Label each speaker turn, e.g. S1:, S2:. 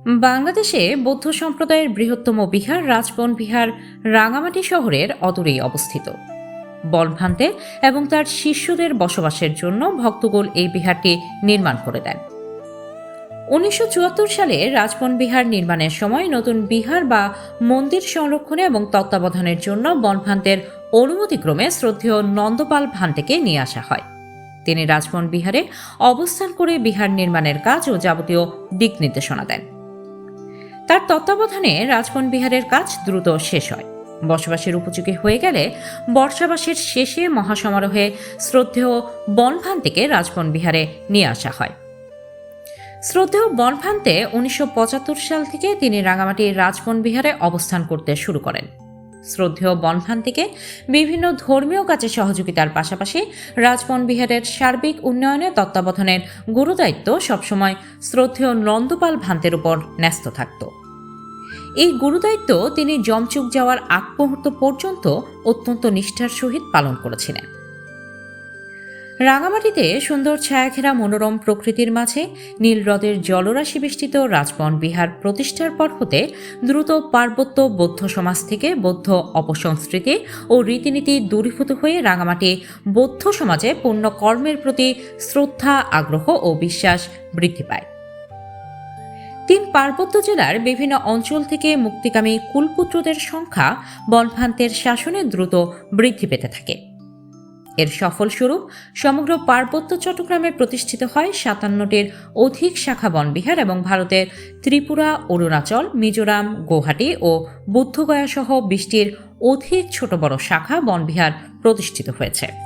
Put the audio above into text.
S1: বাংলাদেশে বৌদ্ধ সম্প্রদায়ের বৃহত্তম বিহার রাজবন বিহার রাঙামাটি শহরের অদূরেই অবস্থিত। বনভান্তে এবং তার শিষ্যদের বসবাসের জন্য ভক্তকুল এই বিহারটি নির্মাণ করে দেন। 1974 সালে রাজবন বিহার নির্মাণের সময় নতুন বিহার বা মন্দির সংরক্ষণে এবং তত্ত্বাবধানের জন্য বনভান্তের অনুমতিক্রমে শ্রদ্ধেয় নন্দপাল ভান্তেকে নিয়ে আসা হয়। তিনি রাজবন বিহারে অবস্থান করে বিহার নির্মাণের কাজ ও যাবতীয় দিক নির্দেশনা দেন। তার তত্ত্বাবধানে রাজবন বিহারের কাজ দ্রুত শেষ হয়। বসবাসের উপযোগী হয়ে গেলে বর্ষাবাসের শেষে মহাসমারোহে শ্রদ্ধেয় বনভান্তেকে রাজবন বিহারে নিয়ে আসা হয়। শ্রদ্ধেয় বনভান্তে 1975 সাল থেকে তিনি রাঙামাটির রাজবন বিহারে অবস্থান করতে শুরু করেন। শ্রদ্ধেয় বনভান্তিকে বিভিন্ন ধর্মীয় কাজে সহযোগিতার পাশাপাশি রাজবন বিহারের সার্বিক উন্নয়নে তত্ত্বাবধানের গুরুদায়িত্ব সবসময় শ্রদ্ধেয় নন্দপাল ভান্তের উপর ন্যস্ত থাকত। এই গুরুদায়িত্ব তিনি যমচুক যাওয়ার আগ মুহূর্ত পর্যন্ত অত্যন্ত নিষ্ঠার সহিত পালন করেছিলেন। রাঙামাটিতে সুন্দর ছায়াঘেরা মনোরম প্রকৃতির মাঝে নীল হ্রদের জলরাশি বেষ্টিত রাজবন বিহার প্রতিষ্ঠার পর হতে দ্রুত পার্বত্য বৌদ্ধ সমাজ থেকে বৌদ্ধ অপসংস্কৃতি ও রীতিনীতি দূরীভূত হয়ে রাঙামাটি বৌদ্ধ সমাজে পূর্ণ কর্মের প্রতি শ্রদ্ধা, আগ্রহ ও বিশ্বাস বৃদ্ধি পায়। পার্বত্য জেলার বিভিন্ন অঞ্চল থেকে মুক্তিকামী কুলপুত্রদের সংখ্যা বনভান্তের শাসনে দ্রুত বৃদ্ধি পেতে থাকে। এর সফলস্বরূপ সমগ্র পার্বত্য চট্টগ্রামে প্রতিষ্ঠিত হয় 57টির অধিক শাখা বনবিহার এবং ভারতের ত্রিপুরা, অরুণাচল, মিজোরাম, গৌহাটি ও বুদ্ধগয়া সহ 20টির অধিক ছোট বড় শাখা বনবিহার প্রতিষ্ঠিত হয়েছে।